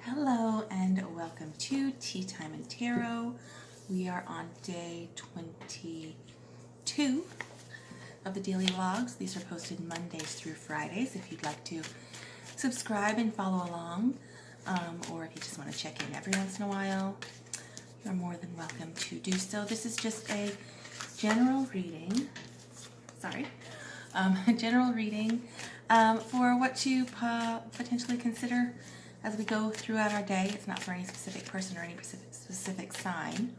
Hello and welcome to Teatime and Tarot. We are on day 22 of the daily vlogs. These are posted Mondays through Fridays if you'd like to subscribe and follow along, or if you just want to check in every once in a while, you're more than welcome to do so. This is just a general reading, general reading for what to potentially consider as we go throughout our day. It's not for any specific person or any specific sign,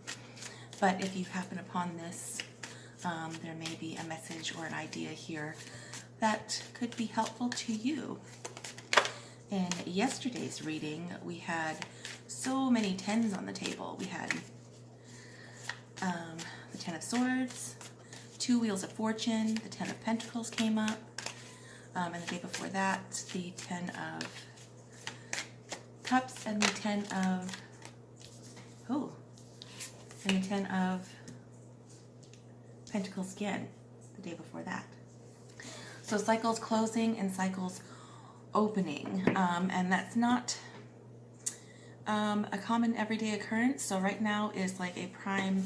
but if you happen upon this, there may be a message or an idea here that could be helpful to you. In yesterday's reading, we had so many tens on the table. We had the Ten of Swords, two Wheels of Fortune, the Ten of Pentacles came up, and the day before that, the Ten of Cups and the Ten of Pentacles again, the day before that. So cycles closing and cycles opening, and that's not a common everyday occurrence. So right now is like a prime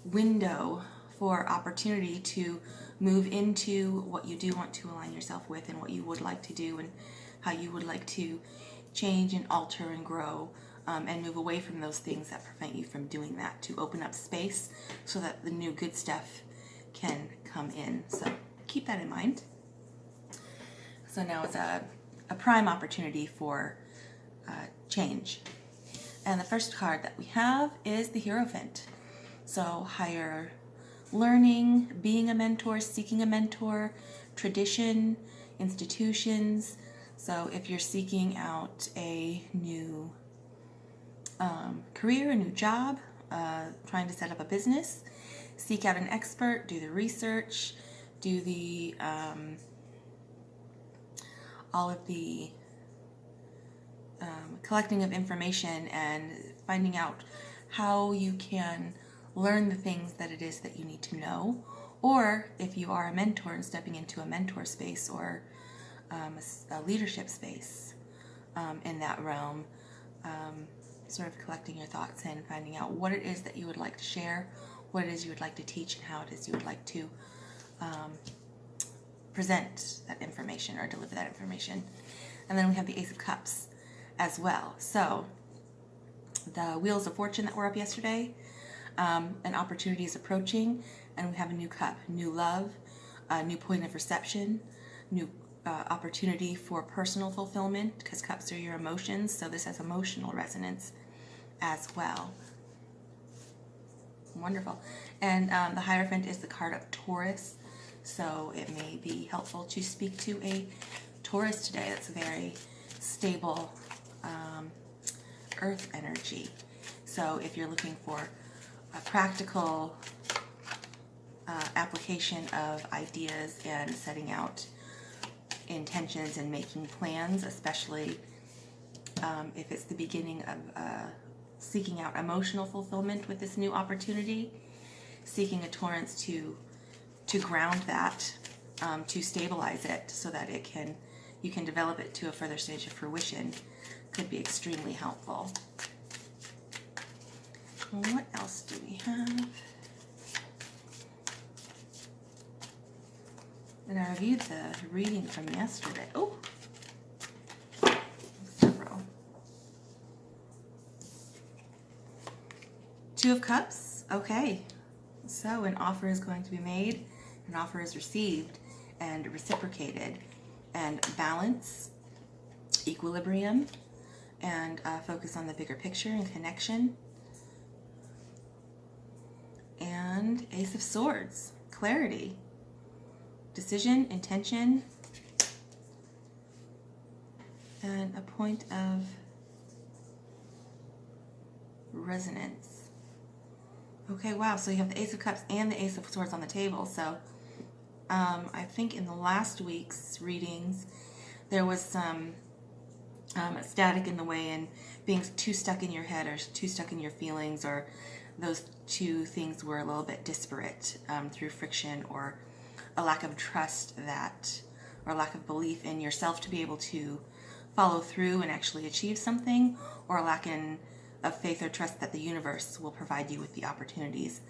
window for opportunity to move into what you do want to align yourself with and what you would like to do and how you would like to change and alter and grow, and move away from those things that prevent you from doing that, to open up space so that the new good stuff can come in. So keep that in mind. So now it's a prime opportunity for change. And the first card that we have is the Hierophant. So higher learning, being a mentor, seeking a mentor, tradition, institutions. So if you're seeking out a new career, a new job, trying to set up a business, seek out an expert, do the research, do the all of the collecting of information and finding out how you can learn the things that it is that you need to know. Or if you are a mentor and stepping into a mentor space or a leadership space in that realm, sort of collecting your thoughts and finding out what it is that you would like to share, what it is you would like to teach, and how it is you would like to present that information or deliver that information. And then we have the Ace of Cups as well. So the Wheels of Fortune that were up yesterday, an opportunity is approaching, and we have a new cup, new love, a new point of reception, new opportunity for personal fulfillment, because cups are your emotions, so this has emotional resonance as well. Wonderful. And the Hierophant is the card of Taurus, so it may be helpful to speak to a Taurus today. That's a very stable earth energy. So if you're looking for a practical application of ideas and setting out intentions and making plans, especially if it's the beginning of seeking out emotional fulfillment with this new opportunity, seeking a Taurus to ground that, to stabilize it so that you can develop it to a further stage of fruition, could be extremely helpful. What else do we have? And I reviewed the reading from yesterday. Oh, several. Two of Cups. Okay, so an offer is going to be made, an offer is received and reciprocated, and balance, equilibrium, and focus on the bigger picture and connection. And Ace of Swords, clarity, decision, intention, and a point of resonance. Okay, wow, so you have the Ace of Cups and the Ace of Swords on the table. So I think in the last week's readings there was some static in the way and being too stuck in your head or too stuck in your feelings, or those two things were a little bit disparate through friction or a lack of trust that, or lack of belief in yourself to be able to follow through and actually achieve something, or a lack of faith or trust that the universe will provide you with the opportunities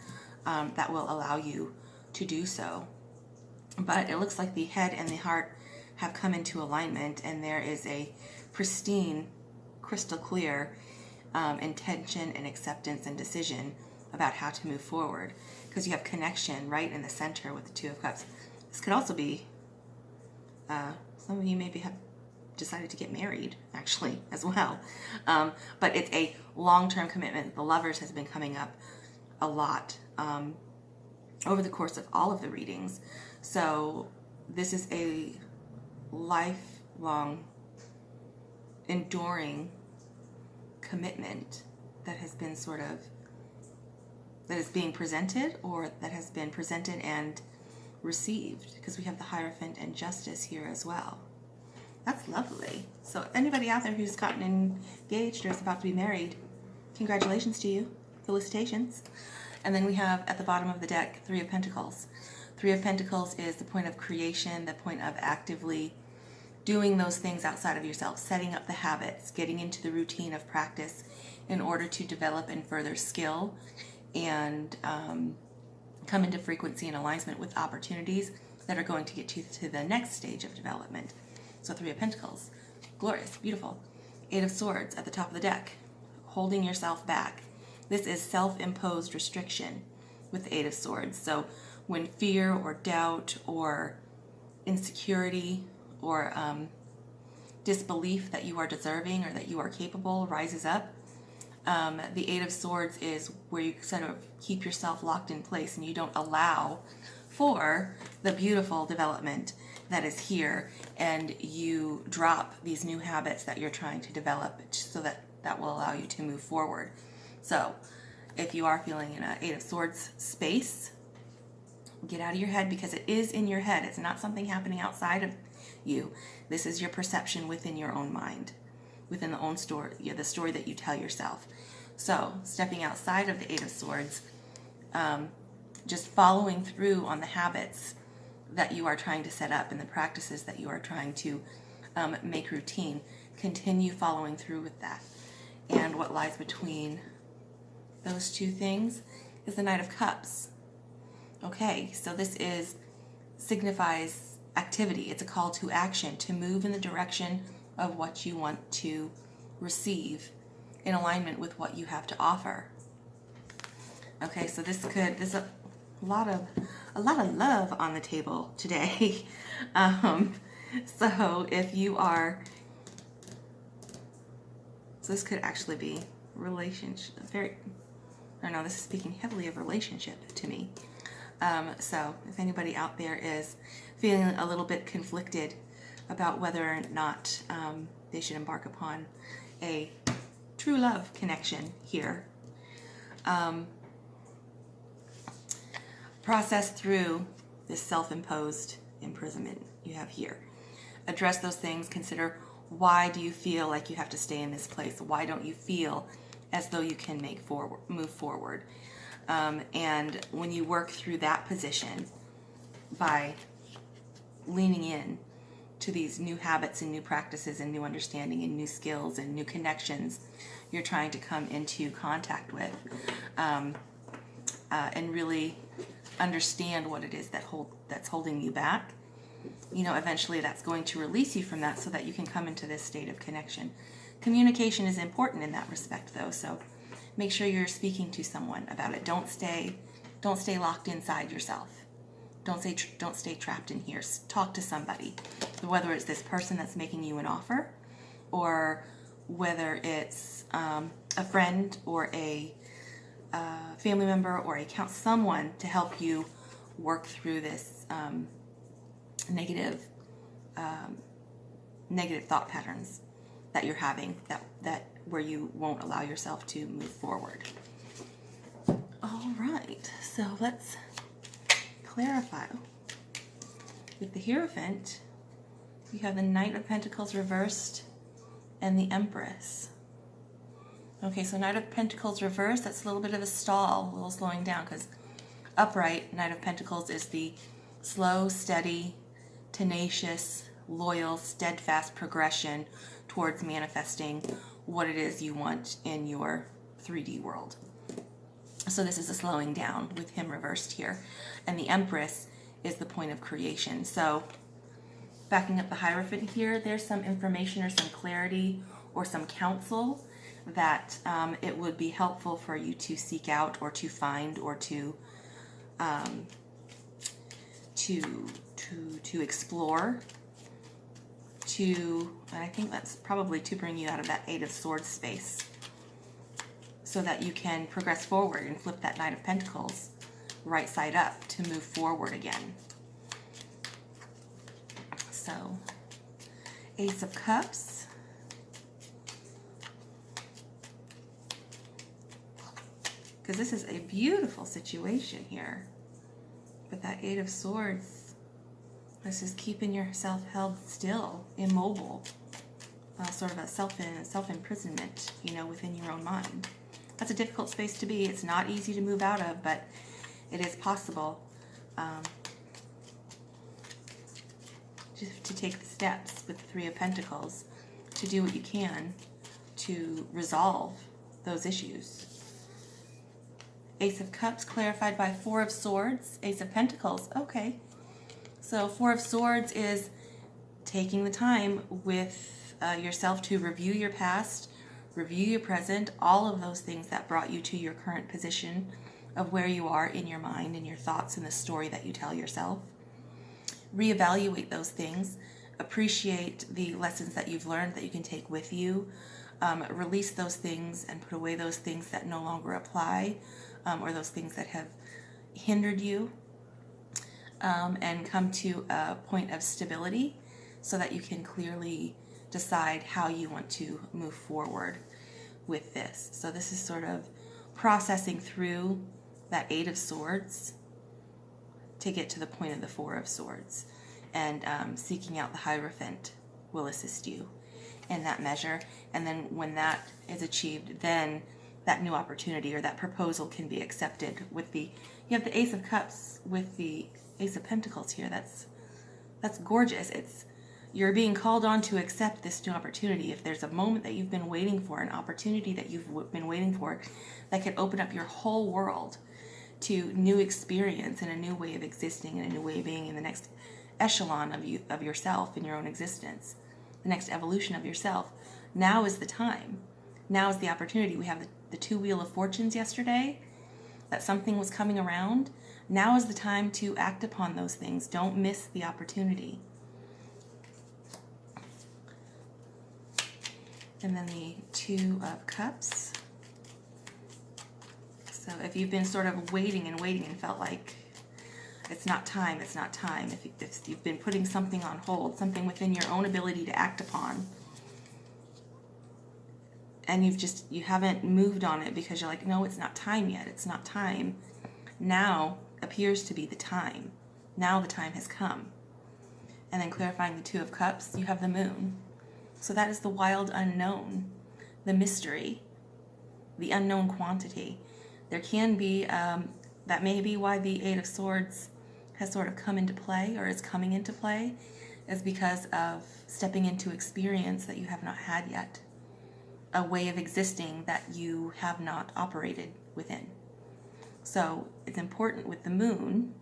that will allow you to do so. But it looks like the head and the heart have come into alignment, and there is a pristine, crystal clear intention and acceptance and decision about how to move forward, because you have connection right in the center with the Two of Cups. This could also be some of you maybe have decided to get married, actually, as well. But it's a long-term commitment. The Lovers has been coming up a lot over the course of all of the readings. So this is a lifelong, enduring commitment that has been that is being presented, or that has been presented and received, because we have the Hierophant and Justice here as well. That's lovely. So anybody out there who's gotten engaged or is about to be married, congratulations to you. Felicitations. And then we have at the bottom of the deck, Three of Pentacles. Three of Pentacles is the point of creation, the point of actively doing those things outside of yourself, setting up the habits, getting into the routine of practice in order to develop and further skill and come into frequency and alignment with opportunities that are going to get you to the next stage of development. So Three of Pentacles, glorious, beautiful. Eight of Swords at the top of the deck, holding yourself back. This is self-imposed restriction with the Eight of Swords. So when fear or doubt or insecurity or disbelief that you are deserving or that you are capable rises up, the Eight of Swords is where you sort of keep yourself locked in place and you don't allow for the beautiful development that is here, and you drop these new habits that you're trying to develop so that will allow you to move forward. So if you are feeling in an Eight of Swords space, get out of your head, because it is in your head. It's not something happening outside of you. This is your perception within your own mind, within the own story, the story that you tell yourself. So stepping outside of the Eight of Swords, just following through on the habits that you are trying to set up and the practices that you are trying to make routine. Continue following through with that. And what lies between those two things is the Knight of Cups. Okay, so this signifies activity. It's a call to action, to move in the direction of what you want to receive in alignment with what you have to offer. Okay, so there's a lot of love on the table today. So if you are, so this could actually be relationship, this is speaking heavily of relationship to me. So if anybody out there is feeling a little bit conflicted about whether or not they should embark upon a true love connection here, process through this self-imposed imprisonment you have here. Address those things. Consider, why do you feel like you have to stay in this place? Why don't you feel as though you can move forward? And when you work through that position by leaning in to these new habits and new practices and new understanding and new skills and new connections you're trying to come into contact with, and really understand what it is that's holding you back, eventually that's going to release you from that so that you can come into this state of connection. Communication is important in that respect, though, so make sure you're speaking to someone about it. Don't stay locked inside yourself. Don't stay trapped in here. Talk to somebody, whether it's this person that's making you an offer, or whether it's a friend or a family member or someone to help you work through this negative thought patterns that you're having, that where you won't allow yourself to move forward. All right, so let's clarify. With the Hierophant, you have the Knight of Pentacles reversed and the Empress. Okay, so Knight of Pentacles reversed, that's a little bit of a stall, a little slowing down, because upright, Knight of Pentacles is the slow, steady, tenacious, loyal, steadfast progression towards manifesting what it is you want in your 3D world. So this is a slowing down with him reversed here. And the Empress is the point of creation. So backing up the Hierophant here, there's some information or some clarity or some counsel that it would be helpful for you to seek out or to find or to explore, and I think that's probably to bring you out of that Eight of Swords space so that you can progress forward and flip that Knight of Pentacles right side up to move forward again. So, Ace of Cups. Because this is a beautiful situation here. But that Eight of Swords, this is keeping yourself held still, immobile. Sort of a self-imprisonment, you know, within your own mind. That's a difficult space to be. It's not easy to move out of, but it is possible just to take the steps with the Three of Pentacles to do what you can to resolve those issues. Ace of Cups clarified by Four of Swords, Ace of Pentacles. Okay, so Four of Swords is taking the time with yourself to review your past, review your present, all of those things that brought you to your current position of where you are in your mind and your thoughts and the story that you tell yourself. Reevaluate those things, appreciate the lessons that you've learned that you can take with you, release those things and put away those things that no longer apply, or those things that have hindered you, and come to a point of stability so that you can clearly decide how you want to move forward with this. So this is sort of processing through that Eight of Swords to get to the point of the Four of Swords, and seeking out the Hierophant will assist you in that measure. And then when that is achieved, then that new opportunity or that proposal can be accepted with the, you have the Ace of Cups with the Ace of Pentacles here. That's gorgeous. You're being called on to accept this new opportunity. If there's a moment that you've been waiting for, an opportunity that you've been waiting for that could open up your whole world to new experience and a new way of existing and a new way of being in the next echelon of yourself in your own existence, the next evolution of yourself, now is the time. Now is the opportunity. We have the two Wheel of Fortunes yesterday, that something was coming around. Now is the time to act upon those things. Don't miss the opportunity. And then the Two of Cups. So if you've been sort of waiting and waiting and felt like it's not time, it's not time. If you've been putting something on hold, something within your own ability to act upon, and you haven't moved on it because you're like, no, it's not time yet. It's not time. Now appears to be the time. Now the time has come. And then clarifying the Two of Cups, you have the Moon. So that is the wild unknown, the mystery, the unknown quantity. There can be, that may be why the Eight of Swords has sort of come into play or is coming into play, is because of stepping into experience that you have not had yet, a way of existing that you have not operated within. So it's important with the Moon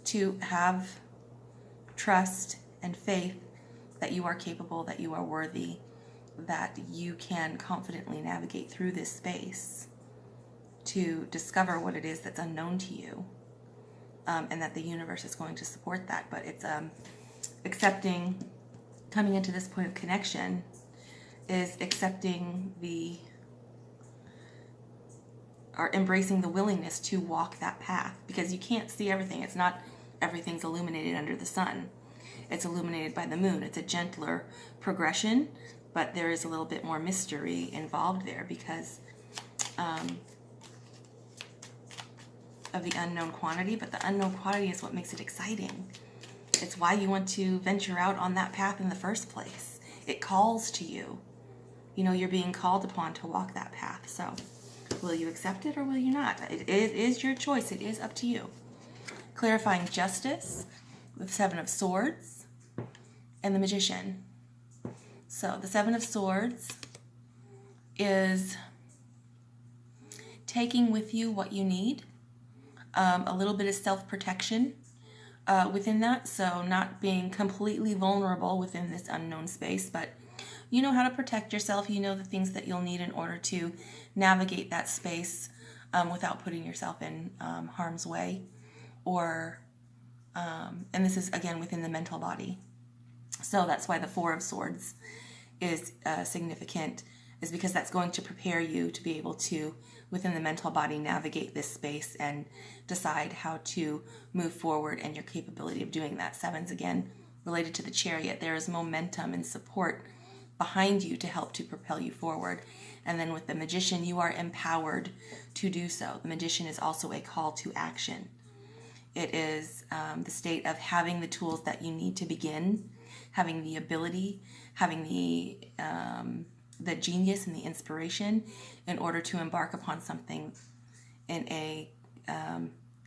to have trust and faith that you are capable, that you are worthy, that you can confidently navigate through this space to discover what it is that's unknown to you, and that the universe is going to support that. But it's accepting, coming into this point of connection is accepting or embracing the willingness to walk that path, because you can't see everything. It's not everything's illuminated under the sun. It's illuminated by the Moon. It's a gentler progression, but there is a little bit more mystery involved there because of the unknown quantity. But the unknown quantity is what makes it exciting. It's why you want to venture out on that path in the first place. It calls to you. You know, you're being called upon to walk that path. So will you accept it or will you not? It is your choice. It is up to you. clarifying justice with Seven of Swords and the Magician. So the Seven of Swords is taking with you what you need, a little bit of self-protection within that, so not being completely vulnerable within this unknown space, but you know how to protect yourself. You know the things that you'll need in order to navigate that space without putting yourself in harm's way, or and this is again within the mental body. So that's why the Four of Swords is significant, is because that's going to prepare you to be able to, within the mental body, navigate this space and decide how to move forward and your capability of doing that. Sevens, again, related to the Chariot. There is momentum and support behind you to help to propel you forward. And then with the Magician, you are empowered to do so. The Magician is also a call to action. It is the state of having the tools that you need to begin, having the ability, having the genius and the inspiration in order to embark upon something in a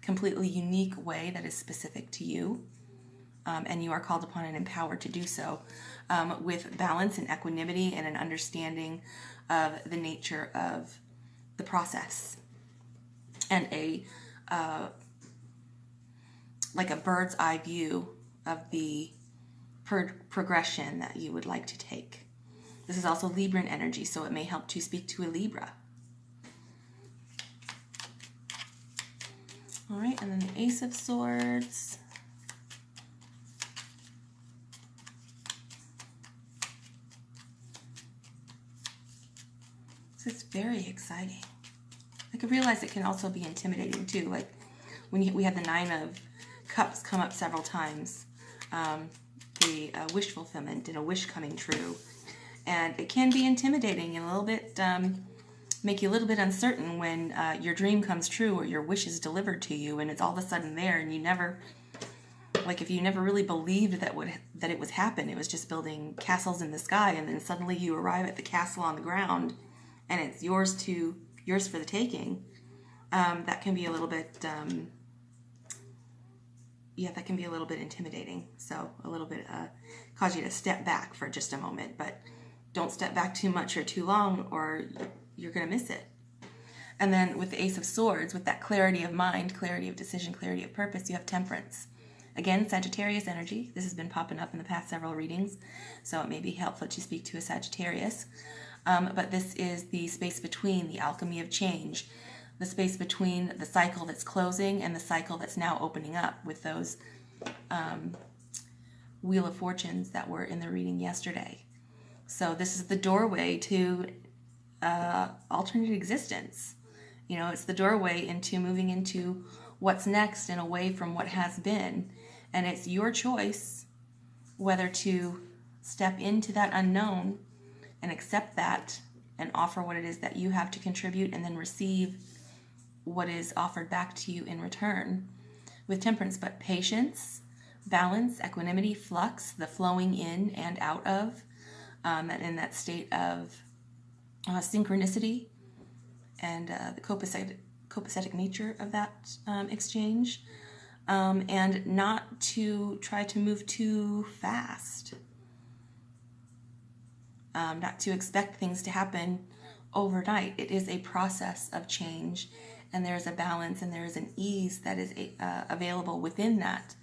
completely unique way that is specific to you. And you are called upon and empowered to do so with balance and equanimity and an understanding of the nature of the process, and like a bird's eye view of the progression that you would like to take. This is also Libran energy, so it may help to speak to a Libra. All right, and then the Ace of Swords. So it's very exciting. I could realize it can also be intimidating too. Like when we had the Nine of Cups come up several times, the wish fulfillment and a wish coming true. And it can be intimidating and a little bit, make you a little bit uncertain when your dream comes true or your wish is delivered to you and it's all of a sudden there, and you never, like if you never really believed that it was happen, it was just building castles in the sky, and then suddenly you arrive at the castle on the ground and it's yours for the taking. That can be a little bit, that can be a little bit intimidating. So a little bit cause you to step back for just a moment, but don't step back too much or too long or you're going to miss it. And then with the Ace of Swords, with that clarity of mind, clarity of decision, clarity of purpose, you have Temperance. Again, Sagittarius energy. This has been popping up in the past several readings, so it may be helpful to speak to a Sagittarius. But this is the space between the alchemy of change, the space between the cycle that's closing and the cycle that's now opening up with those Wheel of Fortunes that were in the reading yesterday. So this is the doorway to alternate existence. You know, it's the doorway into moving into what's next and away from what has been. And it's your choice whether to step into that unknown and accept that and offer what it is that you have to contribute, and then receive what is offered back to you in return with Temperance. But patience, balance, equanimity, flux, the flowing in and out of, and in that state of synchronicity and the copacetic nature of that exchange, and not to try to move too fast, not to expect things to happen overnight. It is a process of change, and there's a balance and there is an ease that is available within that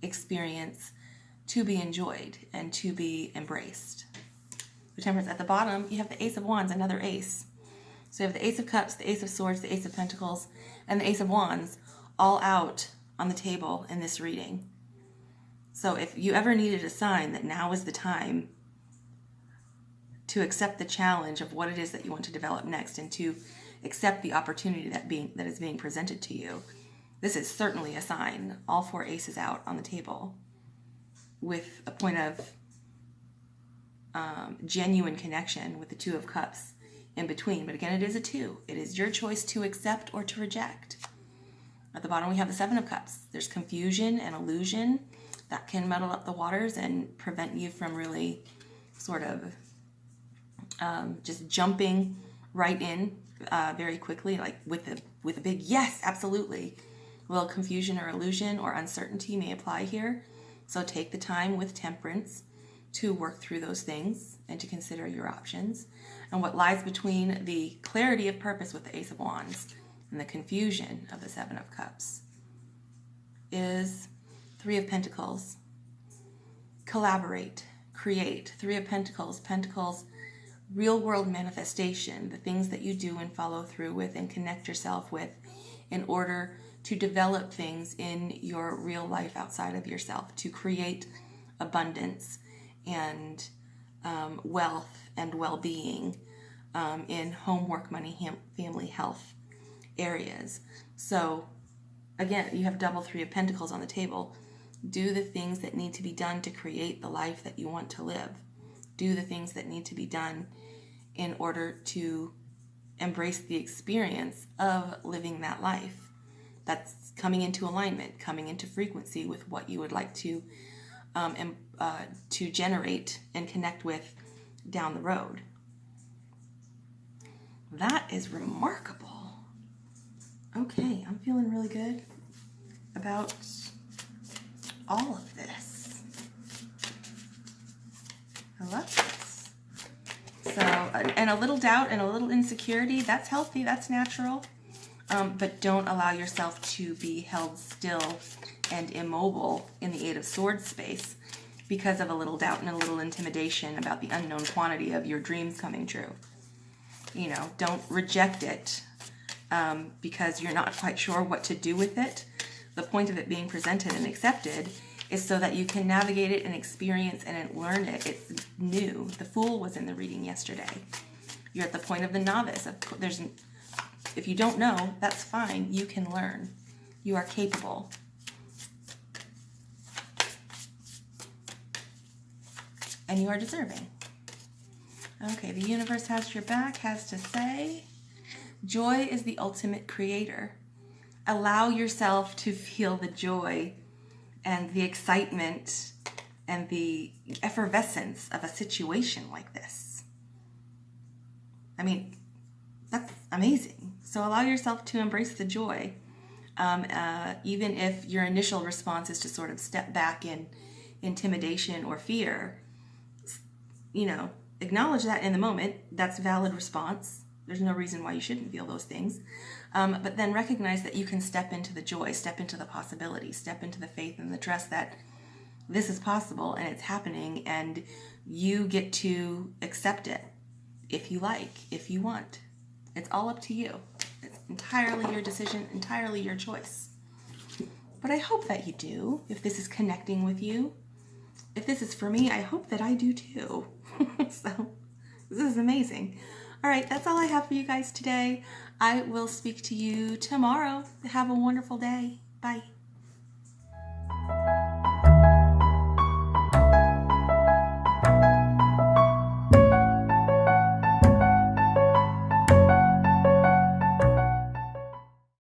experience to be enjoyed and to be embraced. The Temperance at the bottom, you have the Ace of Wands, another ace. So you have the Ace of Cups, the Ace of Swords, the Ace of Pentacles, and the Ace of Wands all out on the table in this reading. So if you ever needed a sign that now is the time to accept the challenge of what it is that you want to develop next and to accept the opportunity that is being presented to you, this is certainly a sign. All four aces out on the table with a point of genuine connection with the Two of Cups in between. But again, it is a two. It is your choice to accept or to reject. At the bottom, we have the Seven of Cups. There's confusion and illusion that can muddle up the waters and prevent you from really sort of just jumping right in very quickly, like with a big yes, absolutely, A little confusion or illusion or uncertainty may apply here. So take the time with Temperance to work through those things and to consider your options. And what lies between the clarity of purpose with the Ace of Wands and the confusion of the Seven of Cups is Three of Pentacles. Collaborate, create. Three of Pentacles, Pentacles, real world manifestation, the things that you do and follow through with and connect yourself with in order to develop things in your real life outside of yourself, to create abundance and wealth and well-being in home, work, money, family, health areas. So again, you have double Three of Pentacles on the table. Do the things that need to be done to create the life that you want to live. Do the things that need to be done in order to embrace the experience of living that life. That's coming into alignment, coming into frequency with what you would like to generate and connect with down the road. That is remarkable. Okay, I'm feeling really good about all of this. I love this. So, and a little doubt and a little insecurity, that's healthy, that's natural. But don't allow yourself to be held still and immobile in the Eight of Swords space because of a little doubt and a little intimidation about the unknown quantity of your dreams coming true. You know, don't reject it because you're not quite sure what to do with it. The point of it being presented and accepted is so that you can navigate it and experience and learn it. It's new. The Fool was in the reading yesterday. You're at the point of the novice. If you don't know, that's fine. You can learn. You are capable. And you are deserving. Okay, the universe has your back, has to say, joy is the ultimate creator. Allow yourself to feel the joy and the excitement and the effervescence of a situation like this. I mean, that's amazing. So allow yourself to embrace the joy, even if your initial response is to sort of step back in intimidation or fear. You know, acknowledge that in the moment. That's a valid response. There's no reason why you shouldn't feel those things. But then recognize that you can step into the joy, step into the possibility, step into the faith and the trust that this is possible and it's happening, and you get to accept it if you like, if you want. It's all up to you. It's entirely your decision, entirely your choice. But I hope that you do, if this is connecting with you. If this is for me, I hope that I do too. So, this is amazing. All right, that's all I have for you guys today. I will speak to you tomorrow. Have a wonderful day. Bye.